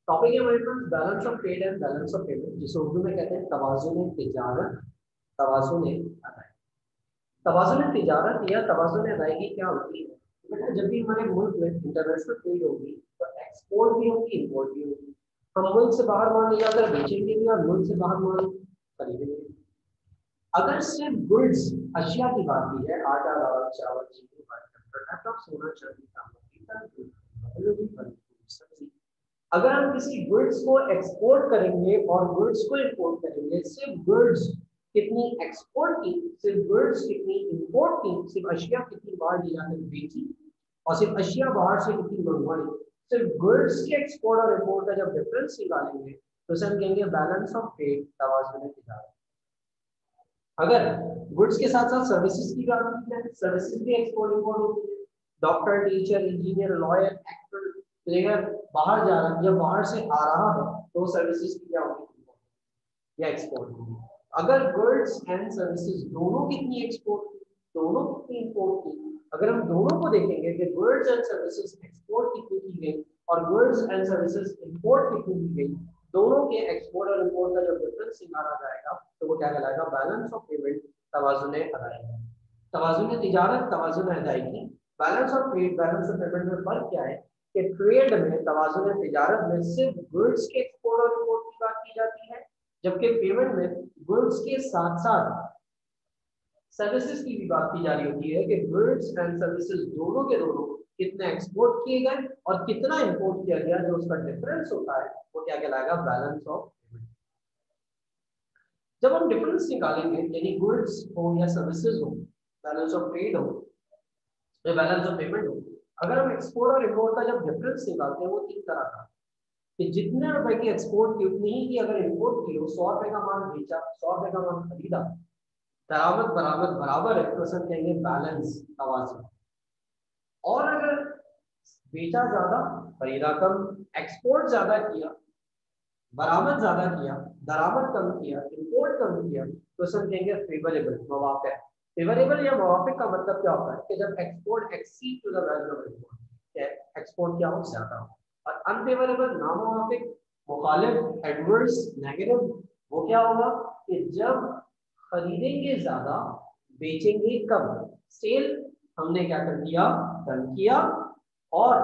Topic है हमारे पास balance of trade and balance of payment, जिसे उर्दू में कहते हैं तवाज़ुन तिजारत, तवाज़ुन अदायगी। तवाज़ुन तिजारत या तवाज़ुन अदायगी क्या होती है? बेटा जब भी हमारे मुल्क में इंटरनेशनल ट्रेड होगी तो एक्सपोर्ट भी होगी, इम्पोर्ट भी होगी। हम मुल्क से बाहर माल ले जाकर बेचेंगे भी और मुल्क से बाहर माल खरीदेंगे। अगर सिर्फ गुड्स अशिया की बात की जाए, आटा, दाल, चावल, चीनी, लैपटॉप, सोना, चांदी, तांबा, सब्जी, अगर हम किसी गुड्स को एक्सपोर्ट करेंगे और गुड्स को इंपोर्ट करेंगे, सिर्फ गुड्स कितनी एक्सपोर्ट की, सिर्फ गुड्स कितनी इंपोर्ट की, सिर्फ अशिया कितनी बाहर ले जाकर बेची और सिर्फ अशिया बाहर से कितनी मंगवाई, सिर्फ गुड्स के एक्सपोर्ट और इंपोर्ट का जब डिफरेंस निकालेंगे तो सर कहेंगे बैलेंस ऑफ ट्रेड, तवाज़ुन तिजारत। अगर गुड्स के साथ साथ सर्विसेज की बात की जाए, सर्विसेज भी एक्सपोर्ट इंपोर्ट होती है। Doctor, teacher, engineer, lawyer, actor, player बाहर जा रहा है, जब बाहर से आ रहा है तो सर्विसेज की क्या होगी या एक्सपोर्ट होगी। अगर गुड्स एंड सर्विसेज दोनों कितनी एक्सपोर्ट की, दोनों कितनी इंपोर्ट की, अगर हम दोनों को देखेंगे कि गुड्स एंड सर्विसेज एक्सपोर्ट कितनी की गई और गुड्स एंड सर्विसेज इंपोर्ट कितनी की गई, दोनों के एक्सपोर्ट और इंपोर्ट का जब डिफरेंस निकाला जाएगा तो वो क्या कहलाएगा? बैलेंस ऑफ पेमेंट, तवाज़ुन अदायगी। तवाज़ुन तिजारत, तवाज़ुन अदायगी। Balance of trade, balance of payment में फर्क क्या है कि ट्रेड में, तवाज़ुन तिजारत में सिर्फ गुड्स के एक्सपोर्ट और इंपोर्ट की बात की जाती है, जबकि पेमेंट में गुड्स के साथ साथ सर्विसेज की भी बात की जा रही होती है कि गुड्स एंड सर्विसेज दोनों के दोनों कितने एक्सपोर्ट किए गए और कितना इंपोर्ट किया गया, जो उसका डिफरेंस होता है वो क्या कहलाएगा? Balance of payment. जब हम डिफरेंस निकालेंगे, यानी गुड्स हो या सर्विसेज हो, बैलेंस ऑफ ट्रेड हो या बैलेंस ऑफ पेमेंट हो, अगर हम एक्सपोर्ट और इंपोर्ट का जब डिफरेंस निकालते हैं वो तीन तरह का, कि जितने रुपए की एक्सपोर्ट की उतनी ही की अगर इंपोर्ट की हो, 100 रुपए का माल बेचा, 100 रुपए का माल खरीदा, दरामद बराबर बराबर है तो सर कहेंगे बैलेंस, तवाज़ुन। और अगर बेचा ज्यादा, खरीदा कम, एक्सपोर्ट ज्यादा किया, बरामद ज्यादा किया, दरामद कम किया, इंपोर्ट कम किया, तो सर कहेंगे फेवरेबल, मवाफिक। फेवरेबल या मवाफिक का मतलब क्या होता है कि जब export exceed to the value of import, export क्या हो? ज्यादा हो। और अनफेवरेबल, नामुवाफिक, मुखालिफ, एडवर्स, नेगेटिव, वो क्या होगा कि जब खरीदेंगे ज्यादा, बेचेंगे कम, सेल हमने क्या कर दिया? कम किया, और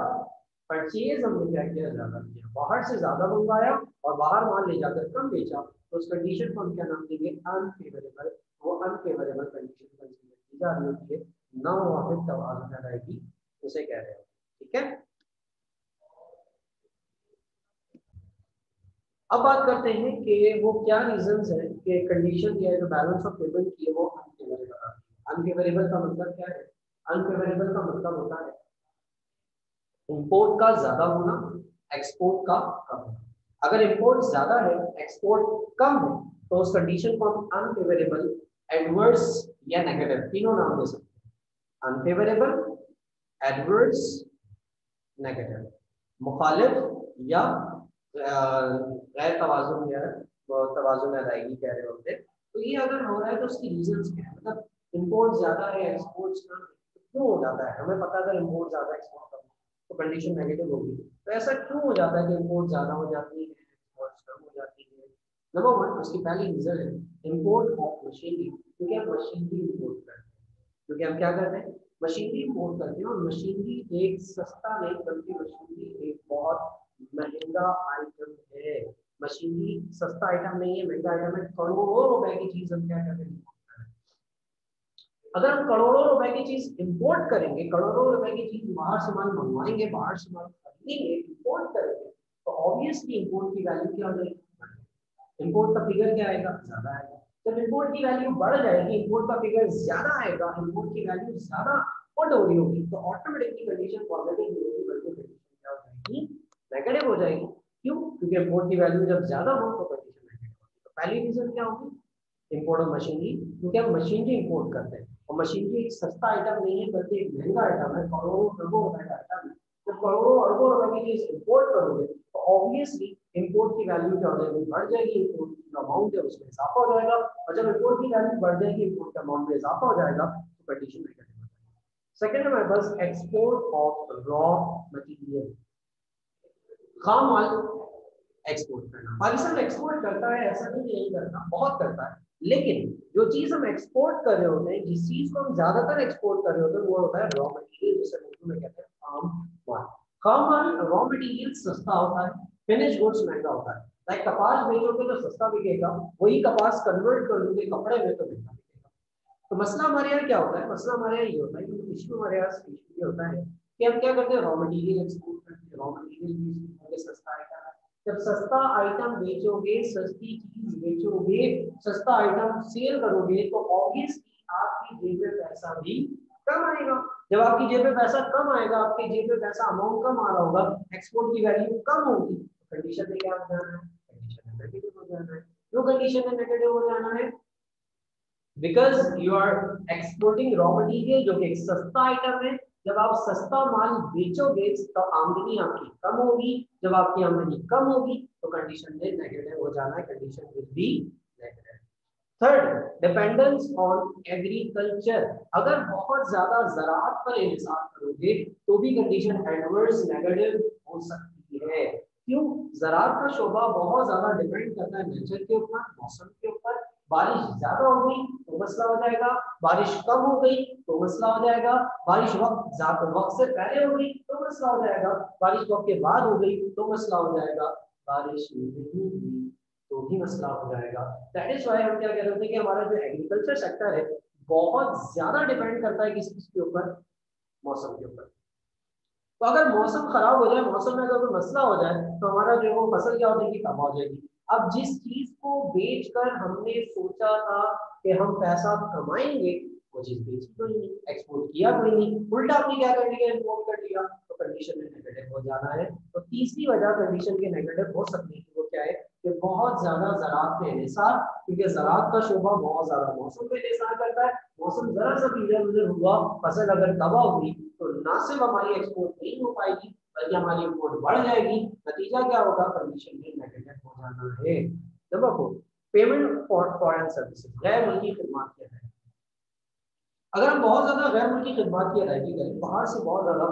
परचेज हमने क्या किया? ज्यादा किया, बाहर से ज्यादा मंगवाया और बाहर माल ले जाकर कम बेचा, तो उस कंडीशन को हम क्या नाम देंगे? अनफेवरेबल। वो अनफेवरेबल कंडीशन कंसीडर की जा रही होती है, नामुवाफिक तवाज़ुन अदायगी उसे कह रहे हैं। ठीक है, अब बात करते हैं कि वो क्या रीजंस है कि कंडीशन ये है जो बैलेंस ऑफ पेमेंट की है वो अनफेवरेबल आती है। अनफेवरेबल का मतलब क्या है? अनफेवरेबल का मतलब होता है इंपोर्ट का ज्यादा होना, एक्सपोर्ट का कम होना। अगर इंपोर्ट ज्यादा है, एक्सपोर्ट कम है, तो उस कंडीशन को हम अनफेवरेबल, एडवर्स या नेगेटिव तीनों नाम दे सकते हैं। अनफेवरेबल, एडवर्स, नेगेटिव, मुखालिफ या गैर तवाज़ुन या तवाज़ुन अदायगी कह रहे होते हैं। तो ये अगर हो रहा है तो उसकी रीजंस क्या है? मतलब इंपोर्ट ज्यादा है, एक्सपोर्ट कम है, तो क्यों हो जाता है? हमें पता है अगर इंपोर्ट ज्यादा, एक्सपोर्ट कम तो कंडीशन नेगेटिव होगी, तो ऐसा क्यों हो जाता है कि इंपोर्ट ज्यादा हो जाती है, एक्सपोर्ट कम हो जाती है? नंबर वन, उसकी पहली रीजन है इंपोर्ट ऑफ मशीनरी, क्योंकि हम मशीनरी इंपोर्ट करते हैं। क्योंकि हम क्या करते हैं? मशीनरी इंपोर्ट करते हैं, और मशीनरी एक सस्ता नहीं बल्कि मशीनरी एक बहुत महंगा आइटम है। मशीनरी सस्ता आइटम नहीं है, महंगा आइटम है। करोड़ों रुपए की चीज हम क्या करते हैं? अगर हम करोड़ों रुपए की चीज इंपोर्ट करेंगे, करोड़ों रुपए की चीज बाहर से माल मंगवाएंगे, बाहर से माल खरीदेंगे, इंपोर्ट करेंगे, तो ऑब्वियसली इंपोर्ट की वैल्यू क्या हो जाएगी? इंपोर्ट का फिगर क्या आएगा? ज्यादा आएगा। जब इंपोर्ट की वैल्यू बढ़ जाएगी, इंपोर्ट का फिगर ज्यादा आएगा, इंपोर्ट की वैल्यू ज्यादा पुट हो रही होगी, तो ऑटोमेटिकली कंडीशन पॉजिटिव नहीं होगी बल्कि कंडीशन क्या हो जाएगी? नेगेटिव हो जाएगी। क्यों? क्योंकि इंपोर्ट की वैल्यू जब ज्यादा हो तो कंडीशन नेगेटिव होगी। तो पहली रीजन क्या होगी? इंपोर्ट ऑफ मशीनरी, क्योंकि हम मशीनरी इंपोर्ट करते हैं, और मशीनरी एक सस्ता आइटम नहीं है बल्कि एक महंगा आइटम है, करोड़ों अरबों रुपए का आइटम है। जब करोड़ों अरबों रुपए की चीज इंपोर्ट करोगे तो ऑब्वियसली इंपोर्ट की वैल्यू क्या हो जाएगी? बढ़ जाएगी, इंपोर्ट की अमाउंट है उसमें इजाफा हो जाएगा, और जब इंपोर्ट की वैल्यू बढ़ जाएगी, इंपोर्ट के अमाउंट में इजाफा हो जाएगा, तो कंडीशन नेगेटिव हो जाएगी। सेकंड है हमारे पास एक्सपोर्ट ऑफ रॉ मटेरियल, खाम माल एक्सपोर्ट करना। पाकिस्तान एक्सपोर्ट करता है, ऐसा नहीं करता, बहुत करता है, लेकिन जो चीज हम एक्सपोर्ट कर रहे होते हैं, जिस चीज को हम ज्यादातर एक्सपोर्ट कर रहे होते हैं, वो होता है रॉ मटेरियल, जिसे उर्दू में कहते हैं खाम माल। खाम माल रॉ मटेरियल सस्ता होता है, फिनिश गुड्स महंगा होता है। लाइक कपास बेचोगे तो सस्ता बिकेगा, वही कपास कन्वर्ट कर दोगे कपड़े में तो महंगा बिकेगा। तो मसला हमारे यहाँ क्या होता है, मसला हमारे यहाँ ये होता है कि इशू हमारे यहाँ ये होता है कि हम क्या करते हैं, रॉ मटेरियल एक्सपोर्ट करते हैं, रॉ मटेरियल सस्ता आएगा। जब सस्ता आइटम बेचोगे, सस्ती चीज बेचोगे, सस्ता आइटम सेल करोगे, तो ऑब्वियसली आपकी जेब में पैसा भी कम आएगा। जब आपकी जेब में पैसा कम आएगा, आपकी जेब में पैसा अमाउंट कम आ रहा होगा, एक्सपोर्ट की वैल्यू कम होगी, तो कंडीशन में क्या हो जाना है, कंडीशन में नेगेटिव हो जाना है। क्यों कंडीशन में नेगेटिव हो जाना है? Because you are exporting raw material, जो कि एक सस्ता आइटम है। जब आप सस्ता माल बेचोगे तो आमदनी आपकी कम होगी, जब आपकी आमदनी कम होगी तो कंडीशन में नेगेटिव हो जाना है, condition will be negative. Third, dependence on agriculture. अगर बहुत ज्यादा ज़राअत पर इंतजार करोगे तो भी कंडीशन एडवर्स नेगेटिव हो सकती है। क्यों? ज़राअत का शोबा बहुत ज्यादा डिपेंड करता है नेचर के ऊपर, मौसम के ऊपर। बारिश ज्यादा हो गई तो मसला हो जाएगा, बारिश कम हो गई तो मसला हो जाएगा, बारिश वक्त से पहले हो गई तो मसला हो जाएगा, बारिश वक्त के बाद हो गई तो मसला हो जाएगा, बारिश नहीं हुई तो भी मसला हो जाएगा। दैट इज व्हाई हम क्या कह रहे थे कि हमारा जो एग्रीकल्चर सेक्टर है बहुत ज्यादा डिपेंड करता है किस के ऊपर, मौसम के ऊपर। तो अगर मौसम खराब हो जाए, मौसम में अगर कोई मसला हो जाए तो हमारा जो वो फसल क्या हो जाएगी, तबाह हो जाएगी। अब जिस चीज को बेचकर हमने सोचा था कि हम पैसा कमाएंगे, वो चीज बेची कोई नहीं, एक्सपोर्ट किया कोई नहीं, उल्टा आपने क्या कर लिया, इम्पोर्ट कर लिया, तो कंडीशन में नेगेटिव हो जाना है। तो तीसरी वजह कंडीशन के नेगेटिव हो सकती है वो क्या है कि बहुत ज्यादा ज़राअत पे इंहिसार, क्योंकि ज़राअत का शोबा बहुत ज्यादा मौसम पे इंहिसार करता है। मौसम जरा सा इधर उधर हुआ, फसल अगर तबाह हुई तो ना सिर्फ हमारी एक्सपोर्ट नहीं हो पाएगी बल्कि हमारी इम्पोर्ट बढ़ जाएगी। नतीजा क्या होगा, कंडीशन में नेगेटिव हो जाना है। Number 4, payment for foreign services, गैर मुल्की खिदमत की अदायगी। अगर हम बहुत ज्यादा गैर मुल्की खिदमत की अदायगी करें, बाहर से बहुत ज्यादा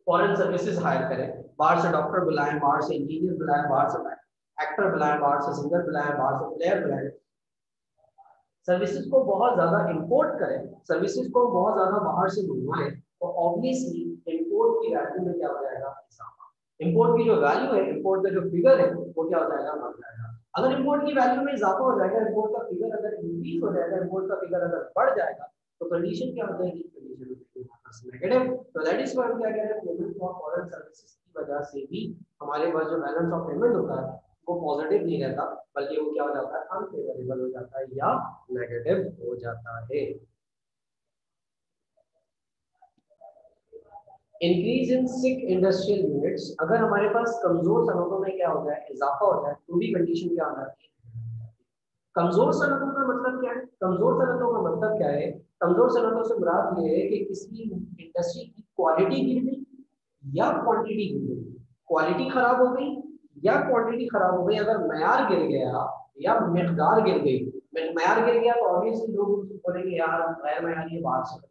फॉरेन सर्विसेज हायर करें, बाहर से डॉक्टर बुलाएं, बाहर से इंजीनियर बुलाएं, बाहर से एक्टर बुलाएं, बाहर से सिंगर बुलाएं, बाहर से प्लेयर बुलाएं, सर्विसेज को बहुत ज्यादा इंपोर्ट करें, सर्विसेज को बहुत ज्यादा बाहर से मंगवाएं, तो ऑब्वियसली इंपोर्ट की वैल्यू में क्या हो जाएगा, इजाफा। इंपोर्ट की जो वैल्यू है, इंपोर्ट का जो फिगर है, वो क्या हो जाएगा, बढ़ जाएगा। अगर इंपोर्ट की वैल्यू में इजाफा हो जाएगा, इंपोर्ट का फिगर अगर इंक्रीज हो जाएगा, इंपोर्ट का फिगर अगर बढ़ जाएगा, तो कंडीशन क्या हो जाएगी, कंडीशन नेगेटिव। तो दैट इज व्हाई हम क्या कह रहे हैं, पेमेंट फॉर फॉरेन सर्विसेज की वजह से भी हमारे पास जो बैलेंस ऑफ पेमेंट होता है वो पॉजिटिव नहीं रहता, बल्कि वो क्या हो जाता है, अनफेवरेबल हो जाता है या नेगेटिव हो जाता है। Increase in sick industrial units, अगर हमारे पास कमजोर सनतों में क्या हो जाए, इजाफा हो जाए, तो भी कंडीशन क्या हो जाती है। कमजोर सनतों का मतलब क्या है, कमजोर सनतों का मतलब क्या है, कमजोर सनतों से मुराद ये है कि किसी इंडस्ट्री की क्वालिटी गिर गई या क्वांटिटी गिर गई, क्वालिटी खराब हो गई या क्वांटिटी खराब हो गई। अगर मैयार गिर गया या मिकदार गिर गई, मैयार गिर गया तो ऑब्वियसली लोग बोलेंगे यार गैर मैयारी बात से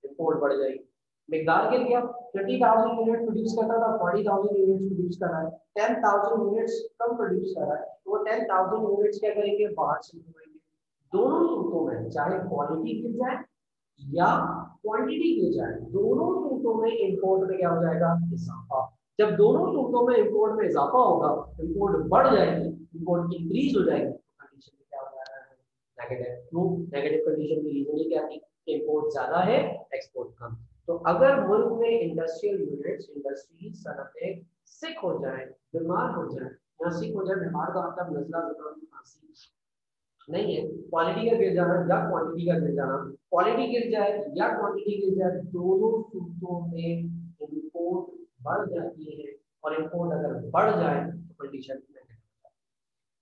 इम्पोर्ट बढ़ जाएगी। मिकदार गिर गया, 30,000 यूनिट प्रोड्यूस करता था, 40,000 यूनिट्स प्रोड्यूस कर रहा है, 10,000 यूनिट्स कम प्रोड्यूस कर रहा है, तो वो 10,000 यूनिट्स क्या करेंगे, बाहर से मंगवाएंगे। दोनों सूरतों में चाहे क्वालिटी गिर जाए या क्वांटिटी गिर जाए, दोनों सूरतों में इंपोर्ट में क्या हो जाएगा, इजाफा। जब दोनों सूरतों में इंपोर्ट में इजाफा होगा, इंपोर्ट बढ़ जाएगी, इंपोर्ट इंक्रीज हो जाएगी, तो कंडीशन में क्या हो जाएगा, नेगेटिव। क्यों नेगेटिव कंडीशन की रीजन ये क्या थी, इंपोर्ट ज्यादा है, एक्सपोर्ट कम। तो अगर मुल्क में इंडस्ट्रियल यूनिट्स, इंडस्ट्रीज, सनतें सिक हो जाए, बीमार हो जाए, या सिक हो जाए, बीमार का मतलब नजला, जुकाम, खांसी नहीं है, क्वालिटी का गिर जाना या क्वांटिटी का गिर जाना, क्वालिटी गिर जाए या क्वांटिटी गिर जाए, दोनों सूरतों में इंपोर्ट बढ़ जाती है, और इंपोर्ट अगर बढ़ जाए तो कंडीशन में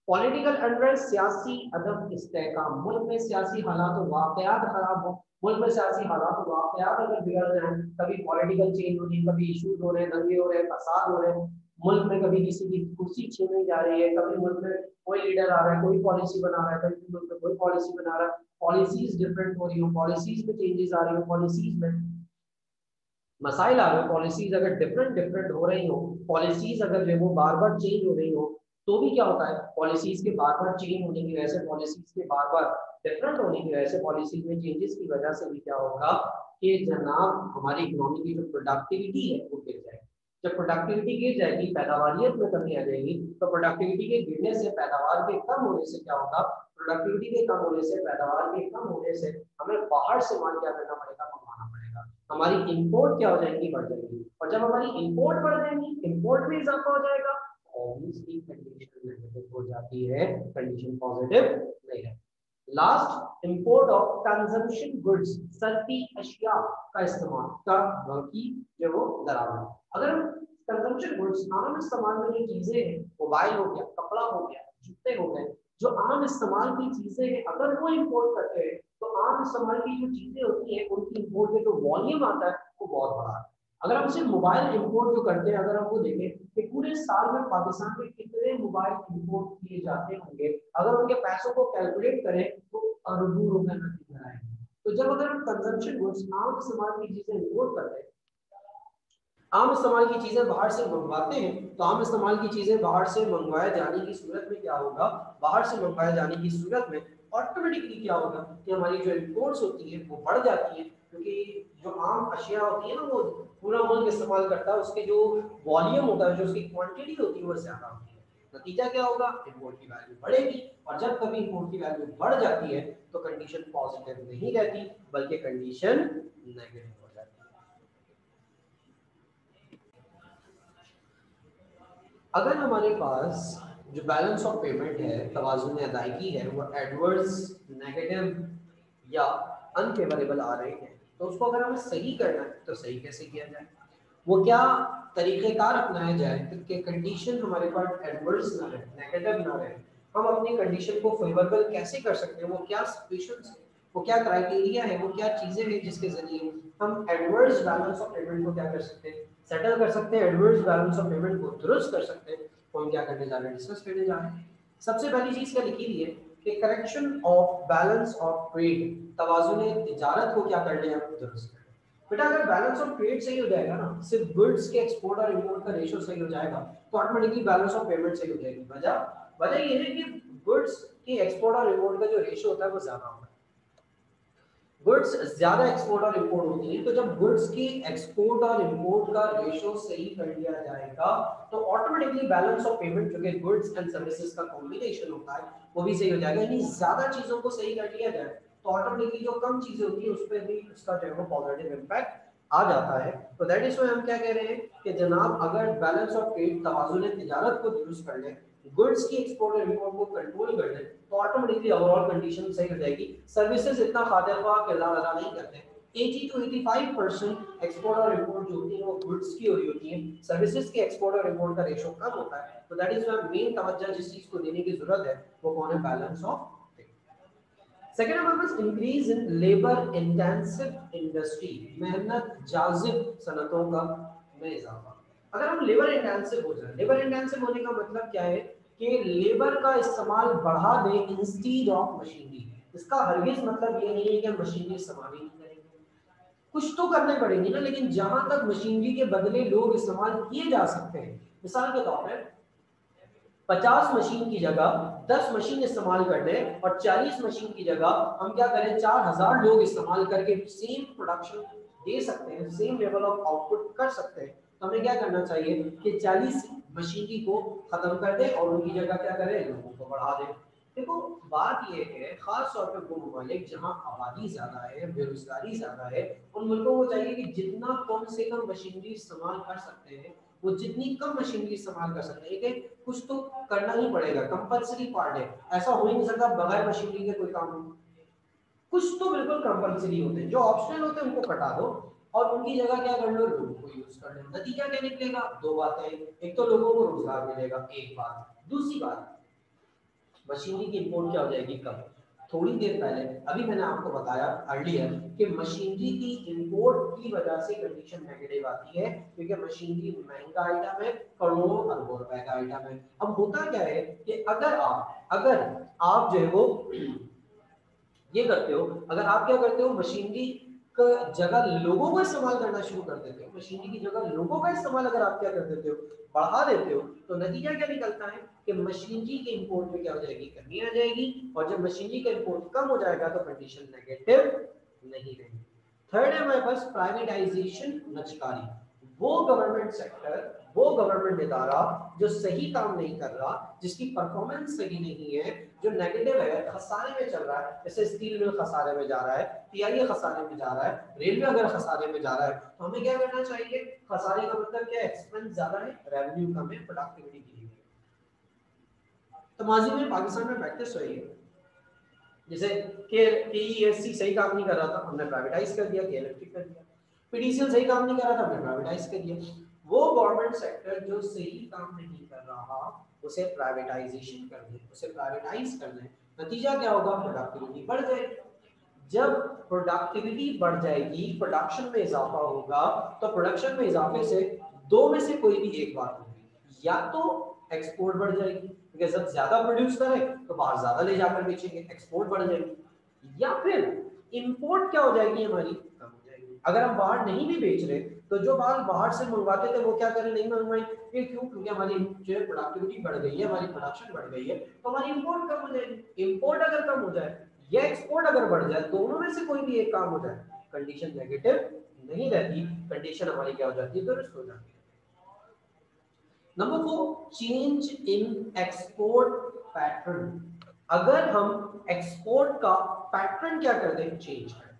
पॉलिटिकल अनरेस्ट, सियासी अदम इस्तेहकाम, मुल्क में सियासी हालात वाकयात खराब हो, मुल्क में सियासी हालात वाकयात अगर बिगड़ जाए, कभी पॉलिटिकल चेंज हो रही, कभी इशूज हो रहे हैं, दंगे हो रहे हैं, फसाद हो रहे हैं, मुल्क में कभी किसी की कुर्सी छीनी जा रही है, कभी मुल्क में कोई लीडर आ रहा है, कोई पॉलिसी बना रहा है, कभी मुल्क में कोई पॉलिसी बना रहा है, पॉलिसीज डिफरेंट हो रही हो, पॉलिसीज में चेंजेस आ रही हो, पॉलिसीज में मसाइल आ रहे हो, पॉलिसीज अगर डिफरेंट डिफरेंट हो रही हो, पॉलिसीज अगर जो वो बार बार चेंज हो रही हो, तो भी क्या होता है, पॉलिसीज के बार बार चेंज होने की वजह से, पॉलिसीज के बार बार डिफरेंट होने की वजह से, पॉलिसीज में चेंजेस की वजह से भी क्या होगा कि जनाब हमारी इकोनॉमी की जो प्रोडक्टिविटी है वो गिर जाएगी। जब प्रोडक्टिविटी गिर जाएगी, पैदावारियत में कमी आ जाएगी, तो प्रोडक्टिविटी के गिरने से, पैदावार के कम होने से क्या होगा, प्रोडक्टिविटी के कम होने से, पैदावार के कम होने से हमें बाहर से माल क्या करना पड़ेगा, मंगवाना पड़ेगा, हमारी इंपोर्ट क्या हो जाएंगी, बढ़ जाएंगी, और जब हमारी इंपोर्ट बढ़ जाएंगी, इंपोर्ट में इजाफा हो जाएगा, ऑब्वियसली कंडीशन नेगेटिव हो जाती है, कंडीशन पॉजिटिव नहीं है। Last, import of consumption goods, सस्ती अशिया का इस्तेमाल का की जो वो दरामद। अगर कंजम्पशन गुड्स, आम इस्तेमाल में जो चीजें हैं, मोबाइल हो गया, कपड़ा हो गया, जूते हो गए, जो आम इस्तेमाल की चीजें हैं, अगर वो इंपोर्ट करते हैं तो आम इस्तेमाल की जो चीजें होती हैं उनकी इंपोर्ट में जो वॉल्यूम आता है वो बहुत बड़ा है। अगर हम सिर्फ मोबाइल इंपोर्ट जो करते हैं, अगर हम वो देखें कि पूरे साल में पाकिस्तान में कितने मोबाइल इंपोर्ट किए जाते होंगे, अगर उनके पैसों को कैलकुलेट करें तो अरबों रुपए में कितना आएगा। तो जब अगर हम कंजम्पशन गुड्स, आम इस्तेमाल की चीजें इंपोर्ट करते हैं, आम इस्तेमाल की चीजें बाहर से मंगवाते हैं, तो आम इस्तेमाल की चीजें बाहर से मंगवाए जाने की सूरत में क्या होगा, बाहर से मंगवाए जाने की सूरत में ऑटोमेटिकली क्या होगा कि हमारी जो इंपोर्ट्स होती है वो बढ़ जाती है, क्योंकि जो आम अशिया होती है ना वो पूरा मुल्क इस्तेमाल करता है, उसके जो वॉल्यूम होता है, जो उसकी क्वांटिटी होती है वो ज्यादा होती है। नतीजा क्या होगा, इंपोर्ट की वैल्यू बढ़ेगी, और जब कभी इंपोर्ट की वैल्यू बढ़ जाती है तो कंडीशन पॉजिटिव नहीं रहती बल्कि कंडीशन नेगेटिव हो जाती है। अगर हमारे पास जो बैलेंस ऑफ पेमेंट है, तवाज़ुन अदायगी है, वो एडवर्स, नेगेटिव या अनफेवरेबल आ रहे हैं, तो उसको अगर हमें सही करना है तो सही कैसे किया जाए, वो क्या तरीक़ेकार अपनाया जाए कि कंडीशन हमारे पास एडवर्स ना रहे, नेगेटिव ना रहे, हम अपनी कंडीशन को फेवरेबल कैसे कर सकते हैं, वो क्या सिचुएशंस है, वो क्या क्राइटेरिया है, वो क्या चीज़ें हैं जिसके ज़रिए हम एडवर्स बैलेंस ऑफ पेमेंट को क्या कर सकते हैं, सेटल कर सकते हैं, एडवर्स बैलेंस ऑफ पेमेंट को दुरुस्त कर सकते हैं। तो हम क्या करने जा रहे हैं, डिस्कस करने जा रहे हैं। सबसे पहली चीज़ क्या लिखी हुई है कि correction of balance of trade, तवाज़ुन तिजारत को क्या करने हैं, दुरुस्त करने। बेटा अगर बैलेंस ऑफ ट्रेड सही हो जाएगा ना, सिर्फ गुड्स के एक्सपोर्ट और इंपोर्ट का रेशियो सही हो जाएगा तो ऑटोमेटिकली बैलेंस ऑफ पेमेंट सही हो जाएगी। वजह वजह ये है कि गुड्स की एक्सपोर्ट और इंपोर्ट का जो रेशियो होता है वो ज्यादा होता है, गुड्स ज्यादा एक्सपोर्ट और इंपोर्ट होती है, तो जब गुड्स की एक्सपोर्ट और इंपोर्ट का रेशियो सही कर लिया जाएगा तो ऑटोमेटिकली बैलेंस ऑफ पेमेंट जो कि गुड्स एंड सर्विसेज का कॉम्बिनेशन होता है वो भी सही हो जाएगा। यानी ज्यादा चीजों को सही कर लिया जाए तो ऑटोमेटिकली जो कम चीजें होती है उस पर भी उसका जो है वो पॉजिटिव इम्पैक्ट आ जाता है। तो दैट इज व्हाई हम क्या कह रहे हैं कि जनाब अगर बैलेंस ऑफ ट्रेड, तवाज़ुन तिजारत को दुरुस्त कर ले, गुड्स की एक्सपोर्ट और इंपोर्ट को कंट्रोल कर दे तो ऑटोमेटिकली ओवरऑल कंडीशन सही हो जाएगी। सर्विसेज इतना खातिरख्वाह किरदार अदा नहीं करते, 80 to 85% एक्सपोर्ट और इंपोर्ट जो होती है वो गुड्स की हो रही होती है, सर्विसेज के एक्सपोर्ट और इंपोर्ट का रेशियो कम होता है। तो दैट इज व्हाई मेन तवज्जो जिस चीज को देने की जरूरत है वो कौन है, बैलेंस ऑफ। सेकेंड नंबर पर increase in labour intensive industry, मेहनत जाजिब सनतों का में इजाफा। अगर हम लेबर इंटेंसिव हो जाए, लेबर इंटेंसिव होने का मतलब क्या है कि लेबर का इस्तेमाल बढ़ा दें इंस्टीड ऑफ मशीनरी। इसका हरगिज मतलब ये नहीं है कि हम मशीनरी इस्तेमाल ही नहीं करेंगे, कुछ तो करने पड़ेंगे ना, लेकिन जहां तक मशीनरी के बदले लोग इस्तेमाल किए जा सकते हैं, मिसाल के तौर पर 50 मशीन की जगह 10 मशीन इस्तेमाल कर ले और 40 मशीन की जगह हम क्या करें 4000 लोग इस्तेमाल करके सेम प्रोडक्शन दे सकते हैं, सेम लेवल ऑफ आउटपुट कर सकते हैं। तो हमें क्या करना चाहिए कि 40 मशीनरी को खत्म कर दें और उनकी जगह क्या करें, लोगों को बढ़ा दें। देखो बात ये है, खास तौर पर वो ममालिक जहाँ आबादी ज्यादा है, बेरोजगारी ज्यादा है, उन मुल्कों को चाहिए कि जितना कम से कम मशीनरी इस्तेमाल कर सकते हैं वो जितनी कम मशीनरी इस्तेमाल कर सकते हैं, लेकिन कुछ तो करना ही पड़ेगा, कंपलसरी पार्ट है, ऐसा हो ही नहीं सकता बगैर मशीनरी के कोई काम हो। कुछ तो बिल्कुल कंपलसरी होते हैं, जो ऑप्शनल होते हैं उनको हटा दो और उनकी जगह क्या कर लो, लोगों को यूज कर लो। नतीजा क्या निकलेगा, दो बातें, एक तो लोगों को रोजगार मिलेगा, एक बात, दूसरी बात मशीनरी की इंपोर्ट क्या हो जाएगी, कम। थोड़ी देर पहले अभी मैंने आपको बताया अर्लियर कि मशीनरी की इंपोर्ट की वजह से कंडीशन नेगेटिव आती है, क्योंकि मशीनरी महंगा आइटम है, करोड़ों अरबों रुपए का आइटम है। अब होता क्या है कि अगर आप जो है वो ये करते हो, अगर आप क्या करते हो, मशीनरी का जगह लोगों का इस्तेमाल करना शुरू कर देते हो, मशीनरी की जगह लोगों का इस्तेमाल अगर आप क्या कर देते हो, बढ़ा देते हो, तो नतीजा क्या निकलता है कि मशीनरी के इंपोर्ट में क्या हो जाएगी, कमी आ जाएगी। और जब मशीनरी का इंपोर्ट कम हो जाएगा तो कंडीशन नेगेटिव नहीं रहेगी। थर्ड है हमारे पास प्राइवेटाइजेशन नचकारी। वो गवर्नमेंट इदारा जो सही काम नहीं कर रहा, जिसकी परफॉर्मेंस सही नहीं है, जो नेगेटिव है, खसारे में चल रहा है, जैसे स्टील मिल खसारे में जा रहा है, पीआईए खसारे में जा रहा है, रेलवे अगर खसारे में जा रहा है, तो हमें क्या करना चाहिए? खसारे का मतलब क्या है? एक्सपेंस ज्यादा है, रेवेन्यू कम है, प्रोडक्टिविटी गिरी है। तो माजी में पाकिस्तान में प्रैक्टिस हुई है, जैसे केईएससी सही काम नहीं कर रहा था, हमने प्राइवेटाइज कर दिया, के इलेक्ट्रिक कर दिया। पीडीसीएल सही काम नहीं कर रहा था, हमने प्राइवेटाइज कर दिया। वो गवर्नमेंट सेक्टर जो सही काम नहीं कर रहा, उसे प्राइवेटाइजेशन कर दे, उसे प्राइवेटाइज कर दे, नतीजा क्या होगा? प्रोडक्टिविटी बढ़ जाएगी। जब प्रोडक्टिविटी बढ़ जाएगी, प्रोडक्शन में इजाफा होगा, तो प्रोडक्शन में इजाफे से दो में से कोई भी एक बात होगी, या तो एक्सपोर्ट बढ़ जाएगी, क्योंकि जब ज्यादा प्रोड्यूस करें तो बाहर ज्यादा ले जाकर बेचेंगे, एक्सपोर्ट बढ़ जाएगी, या फिर इंपोर्ट क्या हो जाएगी, हमारी कम हो जाएगी। अगर हम बाहर नहीं भी बेच रहे, तो जो माल बाहर से मंगवाते थे वो क्या करें, नहीं मंगवाएंगे। क्यों? क्योंकि हमारी जो प्रोडक्टिविटी बढ़ गई है, हमारी प्रोडक्शन बढ़ गई है, तो हमारी इंपोर्ट कम हो जाएगी। इंपोर्ट अगर कम हो जाए या एक्सपोर्ट अगर बढ़ जाए, दोनों में से कोई भी एक काम हो जाए, कंडीशन नेगेटिव नहीं रहती, कंडीशन हमारी क्या हो जाती है? दुरुस्त हो जाती है। Number 4, change in export pattern. अगर हम एक्सपोर्ट का पैटर्न क्या कर दें, चेंज कर दें।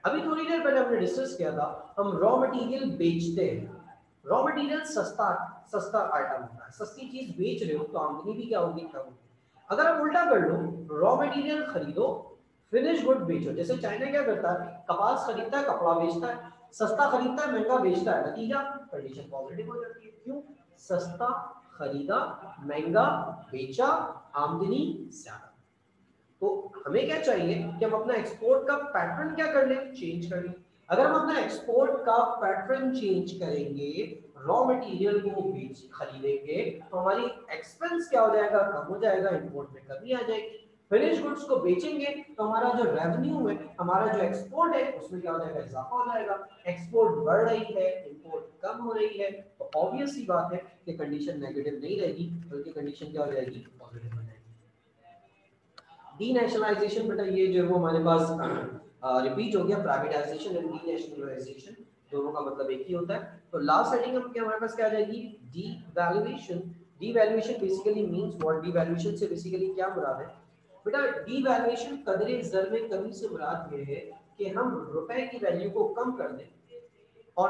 अभी थोड़ी देर पहले हमने डिस्कस किया था, हम रॉ मटेरियल बेचते हैं, रॉ मटेरियल सस्ता सस्ता आइटम होता है, सस्ती चीज बेच रहे हो तो आमदनी भी क्या होगी, कम होगी। अगर आप उल्टा कर लो, रॉ मटेरियल खरीदो, फिनिश गुड बेचो। जैसे चाइना क्या करता है, कपास खरीदता है, कपड़ा बेचता है, सस्ता खरीदता है, महंगा बेचता है, नतीजा कंडीशन पॉजिटिव हो जाती है। क्यों? सस्ता खरीदा, महंगा बेचा, आमदनी ज्यादा। तो हमें क्या चाहिए कि हम अपना एक्सपोर्ट का पैटर्न क्या कर लें, चेंज कर लें। अगर हम अपना एक्सपोर्ट का पैटर्न चेंज करेंगे, रॉ मटेरियल को बेच खरीदेंगे, तो हमारी एक्सपेंस क्या हो जाएगा, कम हो जाएगा, इंपोर्ट में कमी आ जाएगी। फिनिश गुड्स को बेचेंगे तो हमारा जो रेवेन्यू है, हमारा जो एक्सपोर्ट है, उसमें क्या हो जाएगा, इजाफा हो जाएगा। एक्सपोर्ट बढ़ रही है, इंपोर्ट कम हो रही है, तो ऑब्वियस सी बात है कि कंडीशन नेगेटिव नहीं रहेगी, बल्कि कंडीशन क्या हो जाएगी, पॉजिटिव हो जाएगी। डीनेशनलाइजेशन, बेटा ये जो है वो हमारे पास रिपीट हो गया, प्राइवेटाइजेशन एंड डीनेशनलाइजेशन दोनों का मतलब एक ही होता है। तो लास्ट हेडिंग हम क्या, हमारे पास क्या आ जाएगी, devaluation. Devaluation basically means what? Devaluation से बेसिकली क्या मुराद है बेटा? डीवैल्यूएशन कदरे ज़र में कमी से मुराद ये है कि हम रुपए की वैल्यू को कम कर दें और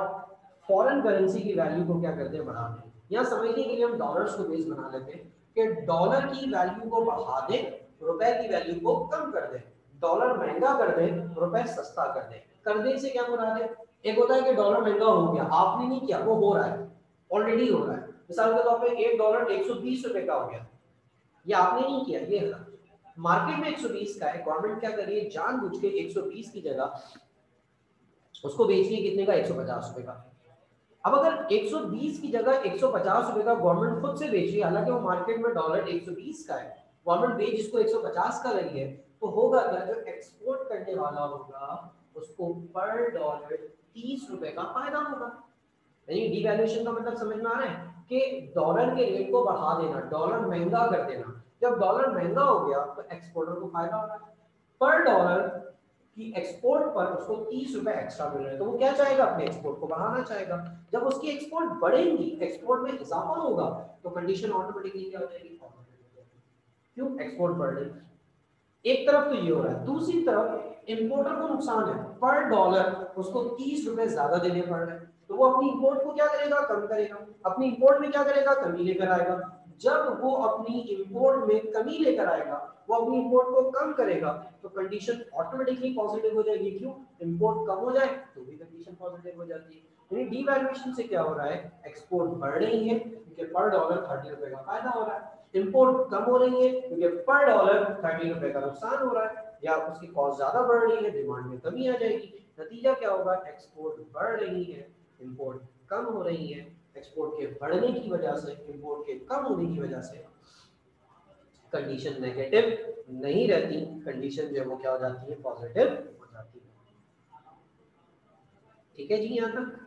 फॉरेन करेंसी की वैल्यू को क्या करते हैं, बढ़ा दें। यहाँ समझने के लिए हम डॉलर्स को बेस बना लेते हैं कि डॉलर की वैल्यू को बढ़ा दें, रुपए की वैल्यू को कम कर दें। डॉलर महंगा कर दें, रुपए सस्ता कर दें। कर दें से क्या मुराद है? एक होता है कि डॉलर महंगा हो गया, आपने नहीं किया, वो हो रहा है, ऑलरेडी हो रहा है। मिसाल के तौर पे एक डॉलर 120 रुपए का हो गया, ये आपने नहीं किया, ये मार्केट में 120 का है, गवर्नमेंट क्या कर रही है, जानबूझ के 120 की जगह उसको बेच रही है कितने का, 150 रुपए का। अब अगर 120 की जगह 150 रुपए का गवर्नमेंट खुद से बेच रही है, हालांकि वो मार्केट में डॉलर 120 का है, गवर्नमेंट बेच इसको 150 का रही है, तो होगा क्या, जो एक्सपोर्ट करने वाला होगा उसको पर डॉलर 30 रुपए का फायदा होगा। यानी डिवैल्यूएशन का मतलब समझ में आ रहा है कि डॉलर के रेट को बढ़ा देना, डॉलर महंगा कर देना। जब डॉलर महंगा हो गया तो एक्सपोर्टर को फायदा हो रहा है, पर डॉलर कि एक्सपोर्ट पर उसको 30 रुपए एक्स्ट्रा मिल रहे हैं, तो वो क्या चाहेगा, अपने एक्सपोर्ट को बढ़ाना चाहेगा। जब उसकी एक्सपोर्ट बढ़ेगी, एक्सपोर्ट में इजाफा होगा, तो कंडीशन ऑटोमेटिकली क्या हो जाएगी, क्यों, एक्सपोर्ट बढ़ रही है। एक तरफ तो ये हो रहा है, दूसरी तरफ इंपोर्टर को नुकसान है, पर डॉलर उसको 30 रुपए ज्यादा देने पड़ रहे हैं, तो वो अपनी इंपोर्ट को क्या करेगा, कम करेगा। अपनी इंपोर्ट में क्या करेगा, कमी लेकर आएगा। जब वो अपनी इंपोर्ट में कमी लेकर आएगा, वो अपनी इंपोर्ट को कम करेगा, तो कंडीशन ऑटोमेटिकली पॉजिटिव हो जाएगी। क्यों, इंपोर्ट कम हो जाए तो भी कंडीशन पॉजिटिव हो जाती है। यानी डीवैल्यूएशन से क्या हो रहा है, एक्सपोर्ट बढ़ रही है क्योंकि पर डॉलर 30 रुपए का फायदा हो रहा है, इंपोर्ट कम हो रही है क्योंकि पर डॉलर 30 रुपए का नुकसान हो रहा है। या उसकी कॉस्ट ज़्यादा बढ़ रही है, डिमांड में कमी आ जाएगी। नतीजा क्या होगा, एक्सपोर्ट बढ़ रही है, इंपोर्ट कम हो रही है। एक्सपोर्ट के बढ़ने की वजह से, इंपोर्ट के कम होने की वजह से कंडीशन नेगेटिव नहीं रहती, कंडीशन जो है वो क्या हो जाती है, पॉजिटिव हो जाती है। ठीक है जी यहाँ तक।